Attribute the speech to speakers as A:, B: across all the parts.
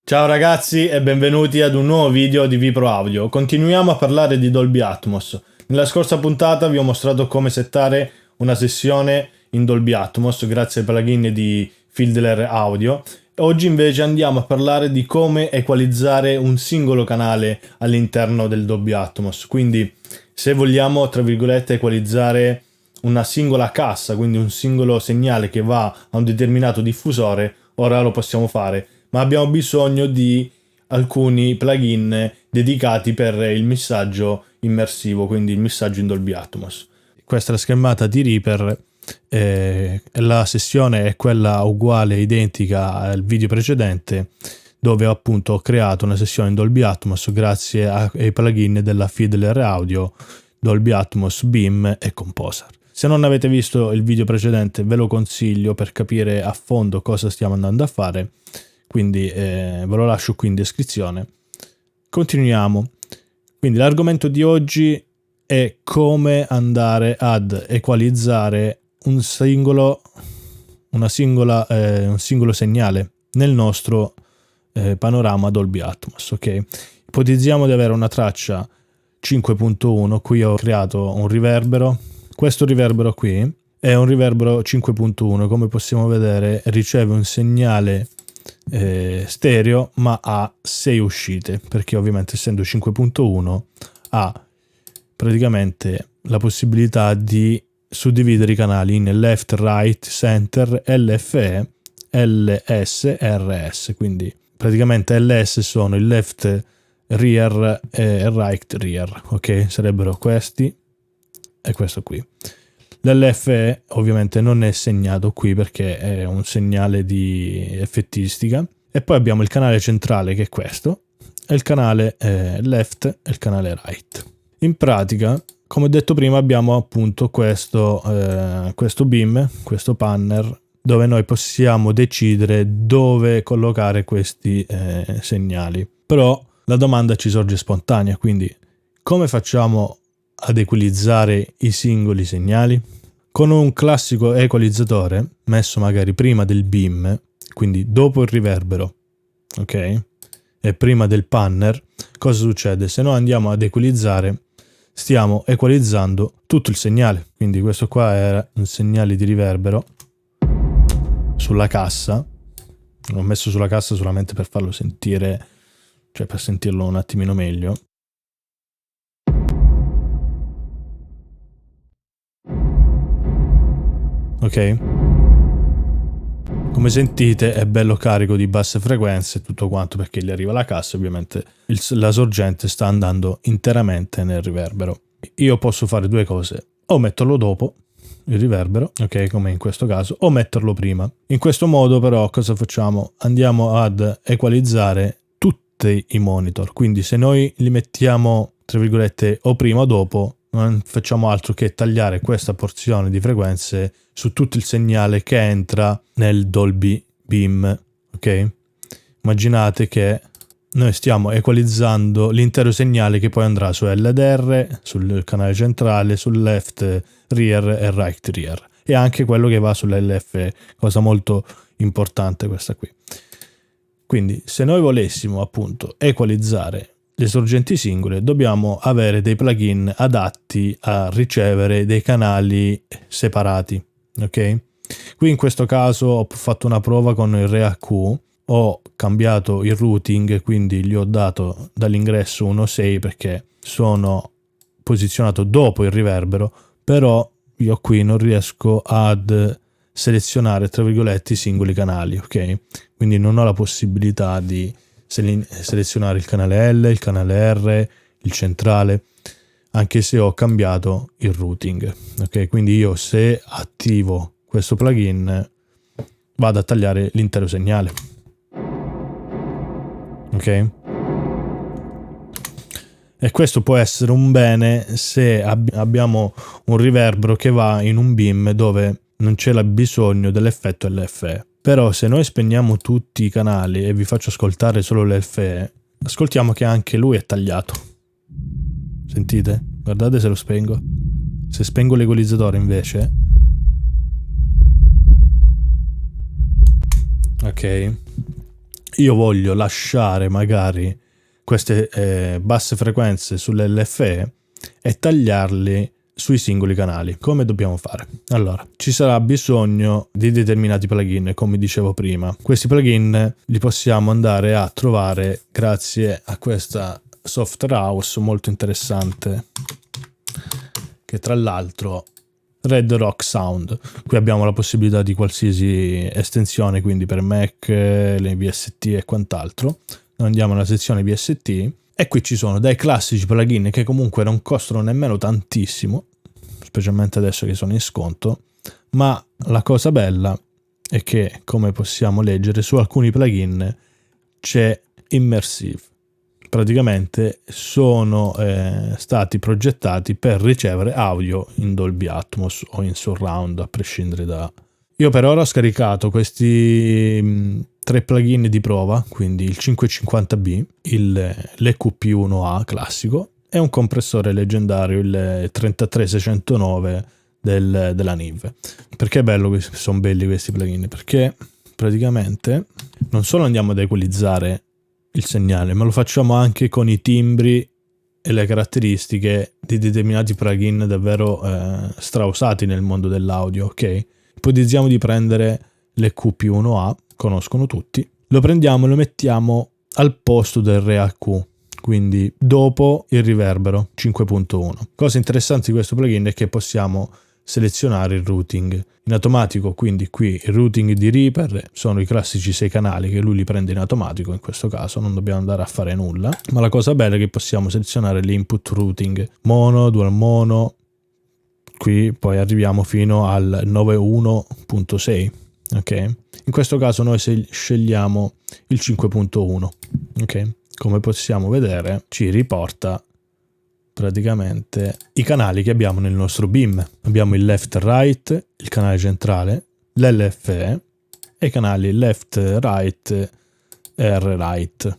A: Ciao ragazzi e benvenuti ad un nuovo video di Vipro Audio. Continuiamo a parlare di Dolby Atmos. Nella scorsa puntata vi ho mostrato come settare una sessione in Dolby Atmos grazie ai plugin di Fiedler Audio. Oggi invece andiamo a parlare di come equalizzare un singolo canale all'interno del Dolby Atmos. Quindi se vogliamo, tra virgolette, equalizzare una singola cassa, quindi un singolo segnale che va a un determinato diffusore, ora lo possiamo fare. Ma abbiamo bisogno di alcuni plugin dedicati per il missaggio immersivo, quindi il missaggio in Dolby Atmos. Questa è la schermata di Reaper, la sessione è quella uguale, identica al video precedente, dove appunto ho creato una sessione in Dolby Atmos grazie ai plugin della Fiedler Audio, Dolby Atmos, Beam e Composer. Se non avete visto il video precedente ve lo consiglio per capire a fondo cosa stiamo andando a fare. Quindi ve lo lascio qui in descrizione. Continuiamo. Quindi l'argomento di oggi è come andare ad equalizzare un singolo segnale nel nostro panorama Dolby Atmos. Ok, ipotizziamo di avere una traccia 5.1. Qui ho creato un riverbero. Questo riverbero qui è un riverbero 5.1. Come possiamo vedere riceve un segnale stereo ma ha 6 uscite, perché ovviamente essendo 5.1 ha praticamente la possibilità di suddividere i canali in left, right, center, LFE, LS, RS. Quindi praticamente LS sono il left rear e right rear, ok? Sarebbero questi e questo qui. L'LFE ovviamente non è segnato qui perché è un segnale di effettistica. E poi abbiamo il canale centrale, che è questo, e il canale left e il canale right. In pratica, come ho detto prima, abbiamo appunto questo beam, questo panner, dove noi possiamo decidere dove collocare questi segnali. Però la domanda ci sorge spontanea, quindi come facciamo ad equalizzare i singoli segnali? Con un classico equalizzatore messo magari prima del beam, quindi dopo il riverbero, ok? E prima del panner, cosa succede? Se noi andiamo ad equalizzare, stiamo equalizzando tutto il segnale. Quindi questo qua era un segnale di riverbero sulla cassa. L'ho messo sulla cassa solamente per farlo sentire, cioè per sentirlo un attimino meglio. Ok, come sentite è bello carico di basse frequenze e tutto quanto, perché gli arriva la cassa. Ovviamente la sorgente sta andando interamente nel riverbero. Io posso fare due cose: o metterlo dopo il riverbero, ok, come in questo caso, o metterlo prima. In questo modo però cosa facciamo? Andiamo ad equalizzare tutti i monitor, quindi se noi li mettiamo tra virgolette o prima o dopo, non facciamo altro che tagliare questa porzione di frequenze su tutto il segnale che entra nel Dolby Beam, ok? Immaginate che noi stiamo equalizzando l'intero segnale che poi andrà su LDR, sul canale centrale, sul left rear e right rear, e anche quello che va sull'LFE, cosa molto importante questa qui. Quindi se noi volessimo appunto equalizzare le sorgenti singole, dobbiamo avere dei plugin adatti a ricevere dei canali separati, ok? Qui in questo caso ho fatto una prova con il ReaQ, ho cambiato il routing, quindi gli ho dato dall'ingresso 1.6 perché sono posizionato dopo il riverbero, però io qui non riesco ad selezionare tra virgolette i singoli canali, ok? Quindi non ho la possibilità di selezionare il canale L, il canale R, il centrale, anche se ho cambiato il routing, ok? Quindi io, se attivo questo plugin, vado a tagliare l'intero segnale, ok? E questo può essere un bene se abbiamo un riverbero che va in un beam dove non c'è bisogno dell'effetto LFE. Però se noi spegniamo tutti i canali e vi faccio ascoltare solo l'LFE, ascoltiamo che anche lui è tagliato. Sentite? Guardate se lo spengo. Se spengo l'equalizzatore invece, ok, io voglio lasciare magari queste basse frequenze sull'LFE e tagliarli sui singoli canali. Come dobbiamo fare? Allora, ci sarà bisogno di determinati plugin, come dicevo prima. Questi plugin li possiamo andare a trovare grazie a questa software house molto interessante, che tra l'altro Red Rock Sound. Qui abbiamo la possibilità di qualsiasi estensione, quindi per Mac, le VST e quant'altro. Noi andiamo nella sezione VST e qui ci sono dei classici plugin che comunque non costano nemmeno tantissimo, specialmente adesso che sono in sconto, ma la cosa bella è che, come possiamo leggere, su alcuni plugin c'è Immersive. Praticamente sono stati progettati per ricevere audio in Dolby Atmos o in surround, a prescindere da... Io per ora ho scaricato questi 3 plugin di prova, quindi il 550B, l'EQP1A classico e un compressore leggendario, il 33609 della Nive. Perché è bello, sono belli questi plugin? Perché praticamente non solo andiamo ad equalizzare il segnale, ma lo facciamo anche con i timbri e le caratteristiche di determinati plugin davvero strausati nel mondo dell'audio, ok? Ipotizziamo di prendere l'EQP1A, conoscono tutti, lo prendiamo e lo mettiamo al posto del ReaQ, quindi dopo il riverbero 5.1. Cosa interessante di questo plugin è che possiamo selezionare il routing in automatico, quindi qui il routing di Reaper sono i classici 6 canali che lui li prende in automatico, in questo caso non dobbiamo andare a fare nulla, ma la cosa bella è che possiamo selezionare l'input routing mono, dual mono, qui poi arriviamo fino al 91.6, ok? In questo caso noi scegliamo il 5.1, ok? Come possiamo vedere ci riporta praticamente i canali che abbiamo nel nostro BIM. Abbiamo il left right, il canale centrale, l'LFE e i canali left right e R right.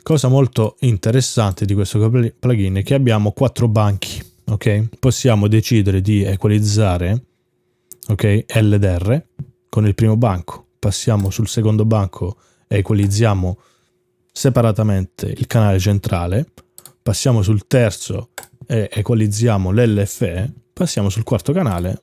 A: Cosa molto interessante di questo plugin è che abbiamo 4 banchi, ok? Possiamo decidere di equalizzare, ok, L ed R con il primo banco, passiamo sul secondo banco e equalizziamo separatamente il canale centrale, passiamo sul terzo e equalizziamo l'LFE, passiamo sul quarto canale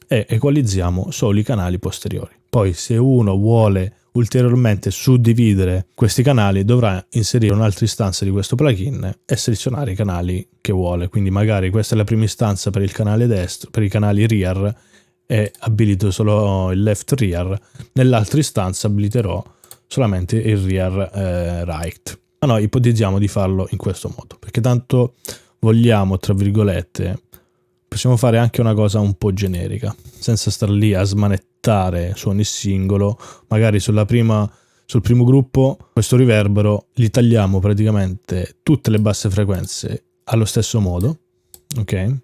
A: e equalizziamo solo i canali posteriori. Poi se uno vuole ulteriormente suddividere questi canali dovrà inserire un'altra istanza di questo plugin e selezionare i canali che vuole, quindi magari questa è la prima istanza per il canale destro, per i canali rear, e abilito solo il left rear, nell'altra istanza abiliterò solamente il rear right. Ma noi ipotizziamo di farlo in questo modo, perché tanto vogliamo, tra virgolette, possiamo fare anche una cosa un po' generica, senza star lì a smanettare su ogni singolo. Magari sul primo gruppo questo riverbero li tagliamo praticamente tutte le basse frequenze allo stesso modo, ok?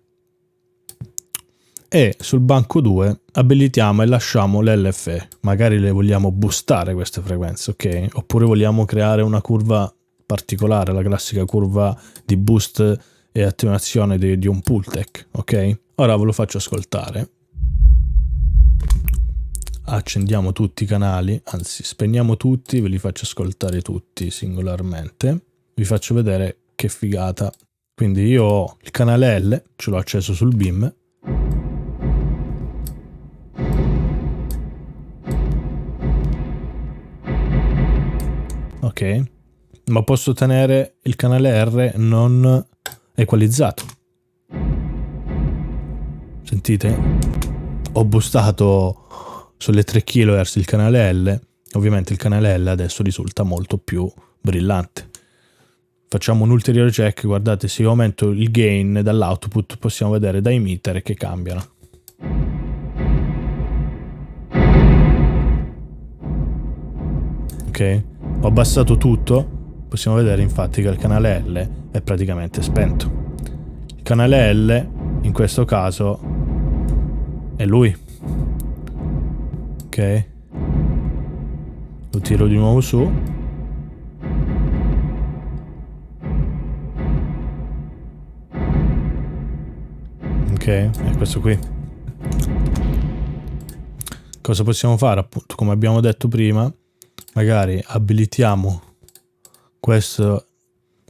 A: E sul banco 2 abilitiamo e lasciamo l'LFE, magari le vogliamo boostare queste frequenze, ok? Oppure vogliamo creare una curva particolare, la classica curva di boost e attenuazione di un Pultec, ok? Ora ve lo faccio ascoltare. Accendiamo tutti i canali, anzi spegniamo tutti, ve li faccio ascoltare tutti singolarmente. Vi faccio vedere che figata. Quindi io ho il canale L, ce l'ho acceso sul BIM. Ok, ma posso tenere il canale R non equalizzato. Sentite? Ho boostato sulle 3 kHz il canale L, ovviamente il canale L adesso risulta molto più brillante. Facciamo un ulteriore check, guardate, se io aumento il gain dall'output possiamo vedere dai meter che cambiano. Ok, ho abbassato tutto, possiamo vedere infatti che il canale L è praticamente spento. Il canale L in questo caso è lui, ok, lo tiro di nuovo su, ok, è questo qui. Cosa possiamo fare? Appunto, come abbiamo detto prima, magari abilitiamo questo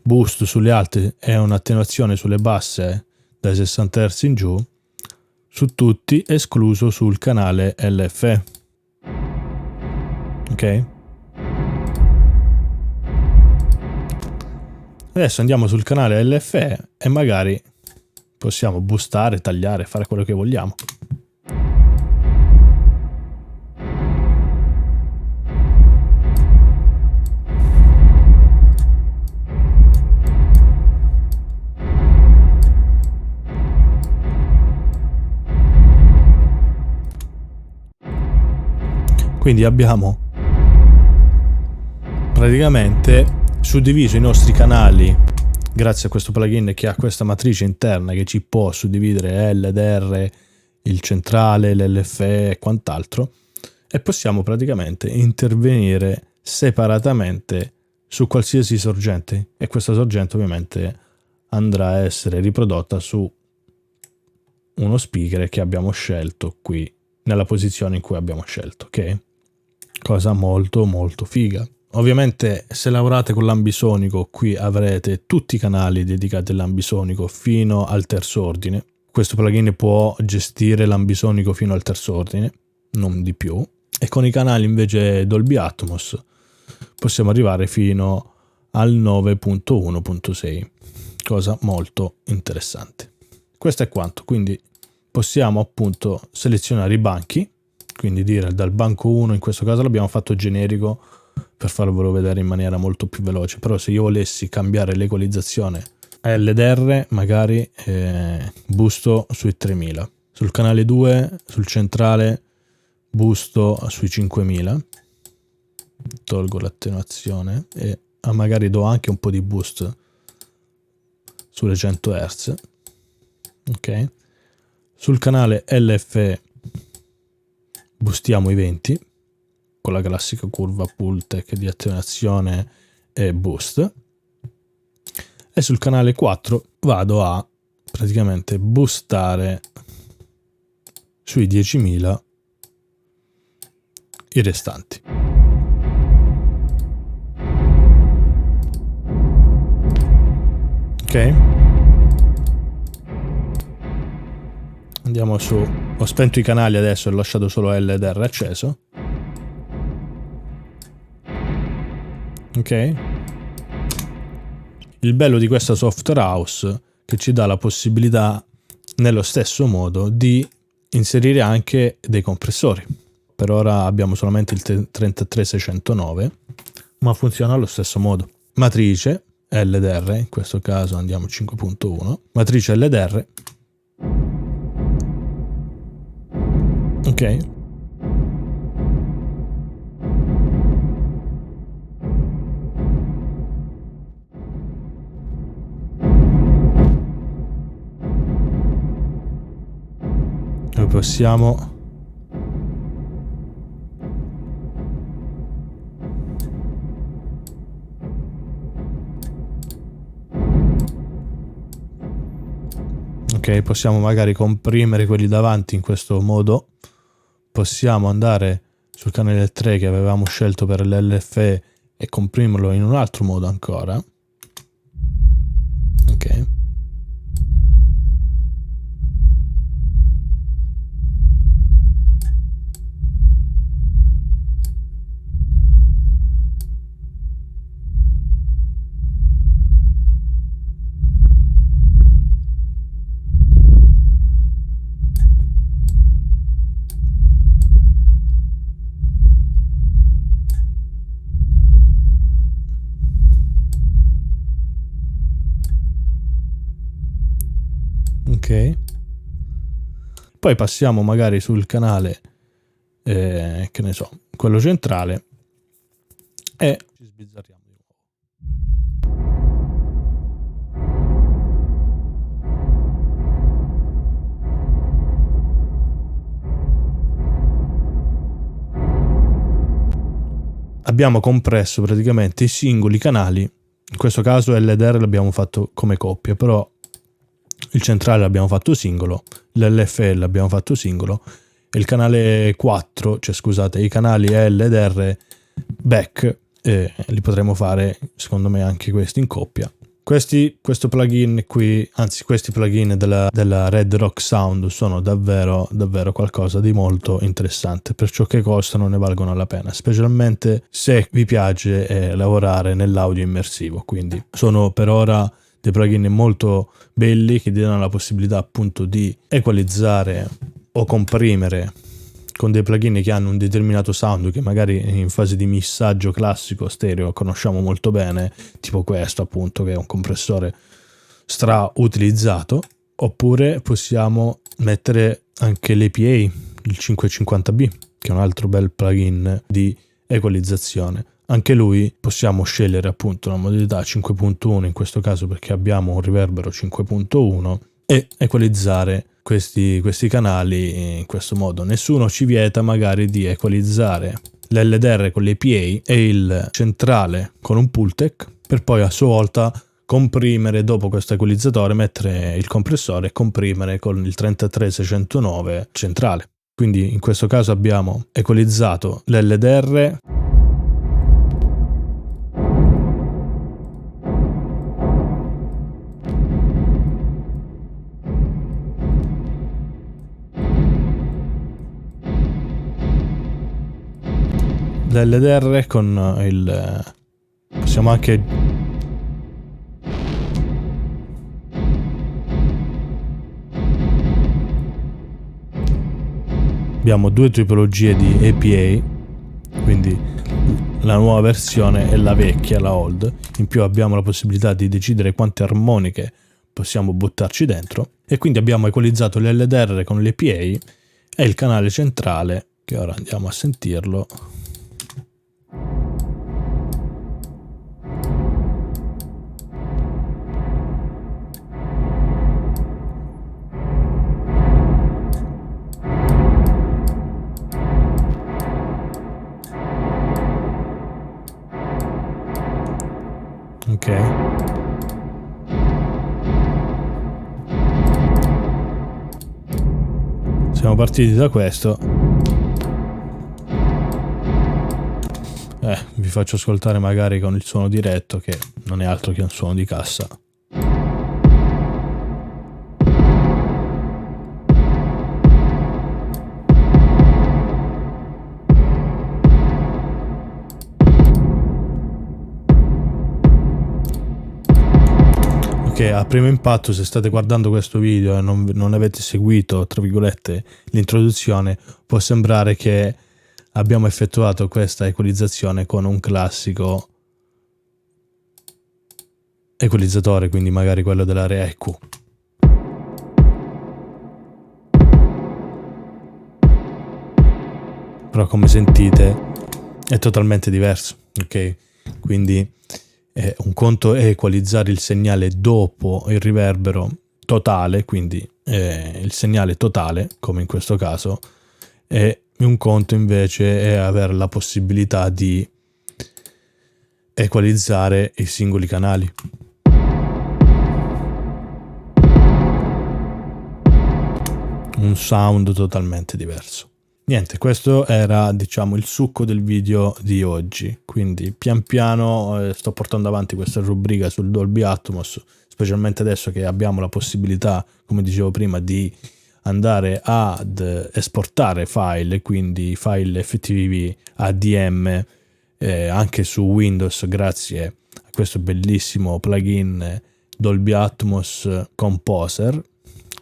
A: boost sulle alte e un'attenuazione sulle basse dai 60 Hz in giù, su tutti, escluso sul canale LFE. Ok? Adesso andiamo sul canale LFE e magari possiamo boostare, tagliare, fare quello che vogliamo. Quindi abbiamo praticamente suddiviso i nostri canali grazie a questo plugin che ha questa matrice interna che ci può suddividere L ed R, il centrale, l'LFE e quant'altro, e possiamo praticamente intervenire separatamente su qualsiasi sorgente, e questa sorgente ovviamente andrà a essere riprodotta su uno speaker che abbiamo scelto qui nella posizione in cui abbiamo scelto, ok? Cosa molto molto figa. Ovviamente se lavorate con l'ambisonico qui avrete tutti i canali dedicati all'ambisonico fino al terzo ordine. Questo plugin può gestire l'ambisonico fino al terzo ordine, non di più, e con i canali invece Dolby Atmos possiamo arrivare fino al 9.1.6, cosa molto interessante. Questo è quanto, quindi possiamo appunto selezionare i banchi, quindi dire dal banco 1, in questo caso l'abbiamo fatto generico per farvelo vedere in maniera molto più veloce, però se io volessi cambiare l'equalizzazione LDR magari boosto sui 3000, sul canale 2 sul centrale boosto sui 5000, tolgo l'attenuazione e magari do anche un po' di boost sulle 100 Hz, ok. Sul canale LFE boostiamo i 20 con la classica curva Pultec di attenuazione e boost, e sul canale 4 vado a praticamente boostare sui 10.000 i restanti. Ok, andiamo su, ho spento i canali adesso e ho lasciato solo LDR acceso. Ok, il bello di questa software house è che ci dà la possibilità nello stesso modo di inserire anche dei compressori. Per ora abbiamo solamente il 33609, ma funziona allo stesso modo. Matrice LDR, in questo caso andiamo 5.1, matrice LDR. Ok, noi possiamo possiamo magari comprimere quelli davanti in questo modo, possiamo andare sul canale 3 che avevamo scelto per l'LFE e comprimerlo in un altro modo ancora, ok. Ok, poi passiamo magari sul canale che ne so, quello centrale, e ci sbizzarriamo di nuovo. Abbiamo compresso praticamente i singoli canali, in questo caso LDR l'abbiamo fatto come coppia, però il centrale l'abbiamo fatto singolo, l'LFE l'abbiamo fatto singolo, e il canale 4, cioè scusate, i canali L ed R back, e li potremo fare secondo me anche questi in coppia. Questo plugin qui, anzi questi plugin della Red Rock Sound sono davvero qualcosa di molto interessante. Per ciò che costano ne valgono la pena, specialmente se vi piace lavorare nell'audio immersivo. Quindi sono per ora dei plugin molto belli che ti danno la possibilità appunto di equalizzare o comprimere con dei plugin che hanno un determinato sound che magari in fase di missaggio classico stereo conosciamo molto bene, tipo questo appunto, che è un compressore strautilizzato. Oppure possiamo mettere anche l'APA, il 550B, che è un altro bel plugin di equalizzazione. Anche lui possiamo scegliere appunto la modalità 5.1 in questo caso, perché abbiamo un riverbero 5.1, e equalizzare questi canali in questo modo. Nessuno ci vieta magari di equalizzare l'LDR con l'APA e il centrale con un Pultec, per poi a sua volta comprimere dopo questo equalizzatore, mettere il compressore e comprimere con il 33609 centrale. Quindi in questo caso abbiamo equalizzato l'LDR, l'LDR con il... possiamo anche... abbiamo due tipologie di APA, quindi la nuova versione e la vecchia, la old. In più abbiamo la possibilità di decidere quante armoniche possiamo buttarci dentro, e quindi abbiamo equalizzato l'LDR con l'APA e il canale centrale, che ora andiamo a sentirlo. Ok, siamo partiti da questo. Vi faccio ascoltare magari con il suono diretto, che non è altro che un suono di cassa. Ok, a primo impatto, se state guardando questo video e non avete seguito, tra virgolette, l'introduzione, può sembrare che abbiamo effettuato questa equalizzazione con un classico equalizzatore, quindi magari quello dell'area EQ. Però come sentite è totalmente diverso, ok? Quindi un conto è equalizzare il segnale dopo il riverbero totale, quindi il segnale totale, come in questo caso, e un conto invece è avere la possibilità di equalizzare i singoli canali. Un sound totalmente diverso. Niente, questo era, diciamo, il succo del video di oggi. Quindi pian piano sto portando avanti questa rubrica sul Dolby Atmos, specialmente adesso che abbiamo la possibilità, come dicevo prima, di andare ad esportare file, quindi file FTV ADM anche su Windows, grazie a questo bellissimo plugin Dolby Atmos Composer,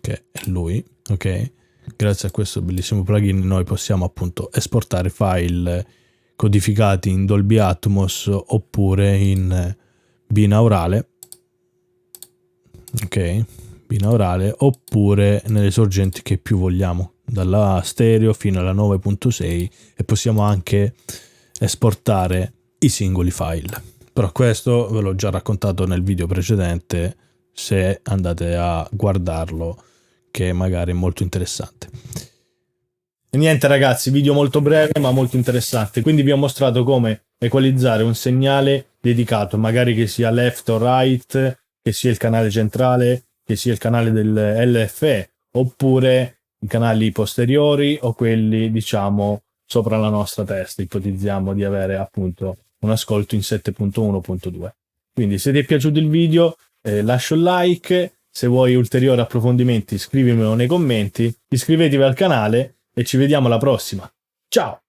A: che è lui, ok? Grazie a questo bellissimo plugin noi possiamo appunto esportare file codificati in Dolby Atmos oppure in binaurale, ok? Binaurale, oppure nelle sorgenti che più vogliamo, dalla stereo fino alla 9.6, e possiamo anche esportare i singoli file. Però questo ve l'ho già raccontato nel video precedente, se andate a guardarlo, che magari è molto interessante. E niente ragazzi, video molto breve ma molto interessante. Quindi vi ho mostrato come equalizzare un segnale dedicato, magari che sia left o right, che sia il canale centrale, che sia il canale del LFE, oppure i canali posteriori o quelli, diciamo, sopra la nostra testa, ipotizziamo di avere appunto un ascolto in 7.1.2. Quindi se ti è piaciuto il video, lascia un like, se vuoi ulteriori approfondimenti scrivimelo nei commenti, iscrivetevi al canale e ci vediamo alla prossima. Ciao!